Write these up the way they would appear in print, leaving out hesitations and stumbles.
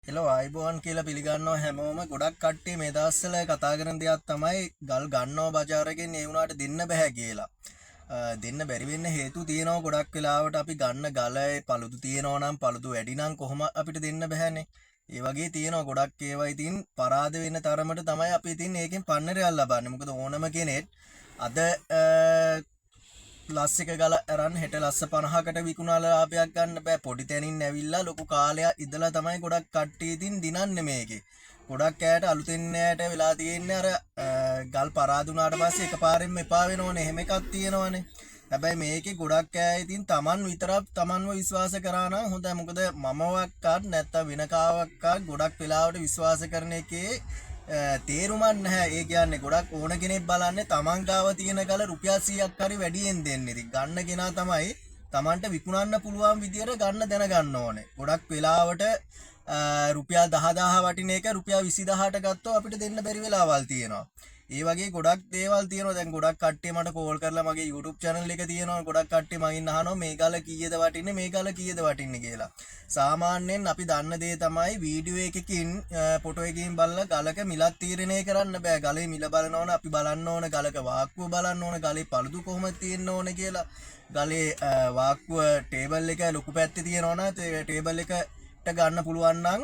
Hello අයිබෝන් කියලා පිළිගන්නවා හැමෝම ගොඩක් කට්ටිය මේ දවස්වල කතා කරන දෙයක් තමයි ගල් ගන්නවා බજાරගෙන් ඒ වුණාට දෙන්න බෑ කියලා. දෙන්න බැරි වෙන්න හේතු තියෙනවා ගොඩක් වෙලාවට අපි ගන්න ගලේ පළුදු තියෙනවා නම් පළුදු වැඩි නම් කොහොම අපිට දෙන්න බෑනේ. ඒ වගේ තියෙනවා ගොඩක් ඒවා ඉතින් පරාද වෙන්න තරමට තමයි අපි ඉතින් ඒකෙන් පන්නරයක් ලබන්නේ. මොකද ඕනම කෙනෙක් අද ලස් එක ගල අරන් හෙට ලස්ස 50කට විකුණලා ලාභයක් ගන්න බෑ. පොඩි තැනින් ඇවිල්ලා ලොකු කාලයක් ඉඳලා තමයි ගොඩක් කට්ටිය ඉතින් දිනන්නේ මේකේ. ගොඩක් ඈට අලුතෙන් ඈට වෙලා තියෙන්නේ අර ගල් පරාද වුණාට පස්සේ එකපාරෙන්ම එපා වෙනවනේ. එහෙම එකක් තියෙනවනේ. හැබැයි මේකේ ගොඩක් අය ඉතින් Taman විතරක් Tamanව විශ්වාස කරා නම් හොඳයි. මොකද මමවක්වත් නැත්තම් වෙන කාවක්වත් ගොඩක් වෙලාවට විශ්වාස කරන එකේ තේරුමක් නැහැ. ඒ කියන්නේ ගොඩක් ඕන කෙනෙක් බලන්නේ තමන් ගාව තියෙන ගල රුපියල් 100ක් හරි වැඩියෙන් දෙන්නේ. ඉතින් ගන්න කෙනා තමයි තමන්ට විකුණන්න පුළුවන් විදියට ගන්න දැනගන්න ඕනේ. ගොඩක් වෙලාවට රුපියල් 10000 වටින එක රුපියල් 20000ට ගත්තොත් අපිට දෙන්න බැරි වෙලාවල් තියෙනවා. ඒ වගේ ගොඩක් දේවල් තියෙනවා. දැන් ගොඩක් කට්ටිය මට කෝල් කරලා මගේ YouTube channel එක තියෙනවා. ගොඩක් කට්ටිය මගෙන් අහනවා මේ ගල කීයද වටින්නේ මේ ගල කීයද වටින්නේ කියලා. සාමාන්‍යයෙන් අපි දන්න දේ තමයි වීඩියෝ එකකින් ෆොටෝ එකකින් බලලා ගලක මිලක් තීරණය කරන්න බෑ. ගලේ මිල බලන ඕන අපි බලන්න ඕන ගලක වාක්කුව බලන්න ඕන ගලේ පළුදු කොහොමද තියෙන්න ඕන කියලා. ගලේ වාක්කුව ටේබල් එක ලොකු පැත්තේ තියෙනවා නම් ටේබල් එක ගන්න පුළුවන් නම්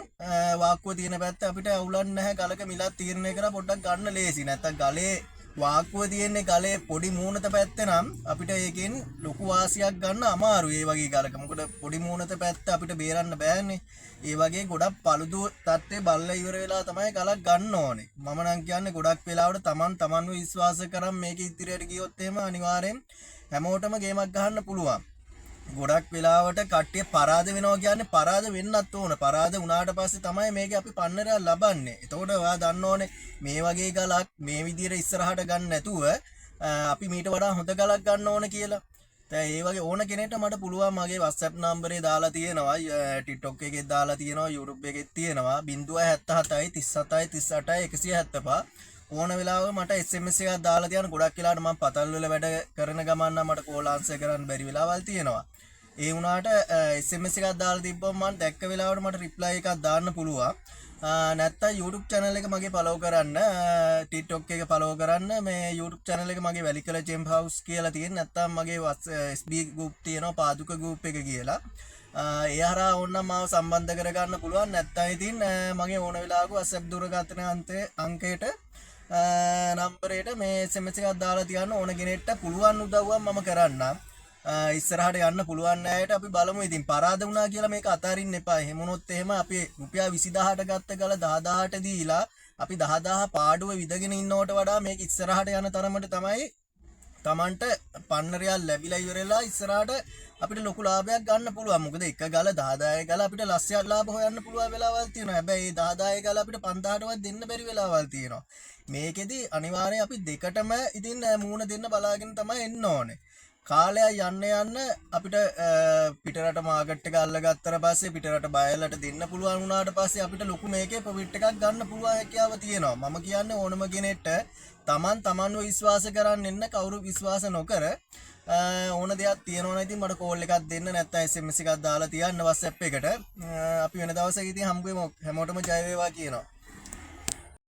වාක්කුව තියෙන පැත්ත අපිට අවුලක් නැහැ. ගලක මිලක් තීරණය කරලා පොඩ්ඩක් ගන්න ලේසි. නැත්තම් ගලේ වාක්කුව තියෙන්නේ ගලේ පොඩි මූණත පැත්තේ නම් අපිට ඒකෙන් ලොකු වාසියක් ගන්න අමාරුයි. ඒ වගේ ගලක මොකද පොඩි මූණත පැත්ත අපිට බේරන්න බෑනේ. ඒ වගේ ගොඩක් පළුදු තත්ත්වේ බල්ලා ඉවර වෙලා තමයි ගලක් ගන්න ඕනේ. මම නම් කියන්නේ ගොඩක් වෙලාවට තමන්ව විශ්වාස කරන් මේක ඉදිරියට ගියොත් එහෙම අනිවාර්යෙන් හැමෝටම ගේමක් ගහන්න පුළුවන්. ගොඩක් වෙලාවට කට්ටිය පරාද වෙනවා කියන්නේ පරාද වෙන්නත් ඕන. පරාද වුණාට පස්සේ තමයි මේක අපි පන්නරයක් ලබන්නේ. එතකොට ඔයා දන්න ඕනේ මේ වගේ ගලක් මේ විදියට ඉස්සරහට ගන්න නැතුව අපි මීට වඩා හොඳ ගලක් ගන්න ඕන කියලා. දැන් ඒ වගේ ඕන කෙනෙක්ට මට පුළුවන් මගේ WhatsApp නම්බරේ දාලා තියෙනවා. TikTok එකේ දාලා තියෙනවා. YouTube එකේ තියෙනවා. 077 37 38 175. ඕන වෙලාවක මට SMS එකක් දාලා තියන. ගොඩක් වෙලාවට මම පතල් වල වැඩ කරන ගමන් නම් මට කෝල් ආන්සර් කරන්න බැරි වෙලාවල් තියෙනවා. ඒ වුණාට SMS එකක් දාලා තිබ්බම මම දැක්ක වෙලාවට මට reply එකක් දාන්න පුළුවන්. නැත්තම් YouTube channel එක මගේ follow කරන්න, TikTok එක follow කරන්න. මේ YouTube channel එක මගේ වැලිකල Gem House කියලා තියෙන. නැත්තම් මගේ SB group තියෙනවා පාදුක group එක කියලා. ඒ හරහා ඕනනම් මාව සම්බන්ධ කරගන්න පුළුවන්. නැත්තම් ඉතින් මගේ ඕන වෙලාවක WhatsApp දුරකථන අංකයට නම්බරේට මේ SMS එකක් දාලා තියන්න. ඕන කෙනෙක්ට පුළුවන් උදව්වක් මම කරන්නම්. ඉස්සරහට යන්න පුළුවන් අයට අපි බලමු. ඉතින් පරාද වුණා කියලා මේක අතාරින්න එපා. එහෙම වුණොත් එහෙම අපි රුපියල් 20000ට ගත්ත ගල 10000ට දීලා අපි 10000 පාඩුව විදගෙන ඉන්නවට වඩා මේක ඉස්සරහට යන තරමට තමයි Tamanට පන්නරයක් ලැබිලා ඉවරලා ඉස්සරහට අපිට ලොකු ලාභයක් ගන්න පුළුවන්. මොකද එක ගල 10000 ගල අපිට ලස්සයක් ලාභ හොයන්න පුළුවන් වෙලාවල් තියෙනවා. හැබැයි මේ 10000 ගල අපිට 5000ටවත් දෙන්න බැරි වෙලාවල් තියෙනවා. මේකෙදි අනිවාර්යයෙන් අපි දෙකටම ඉතින් මූණ දෙන්න බලාගෙන තමයි එන්න ඕනේ. කාලයක් යන්න අපිට පිටරට මාකට් එක අල්ලගත්තට පස්සේ පිටරට බයලට දෙන්න පුළුවන් වුණාට පස්සේ අපිට ලොකු මේකේ ප්‍රොෆිට් එකක් ගන්න පුළුවන් හැකියාව තියෙනවා. මම කියන්නේ ඕනම කෙනෙක්ට තමන්ව විශ්වාස කරන්න එන්න කවුරු විශ්වාස නොකර ඕන දෙයක් තියෙනවා නම් ඉතින් මට කෝල් එකක් දෙන්න නැත්නම් SMS එකක් දාලා තියන්න WhatsApp එකට. අපි වෙන දවසක ඉතින් හම්බ වෙමු. හැමෝටම ජය වේවා කියනවා.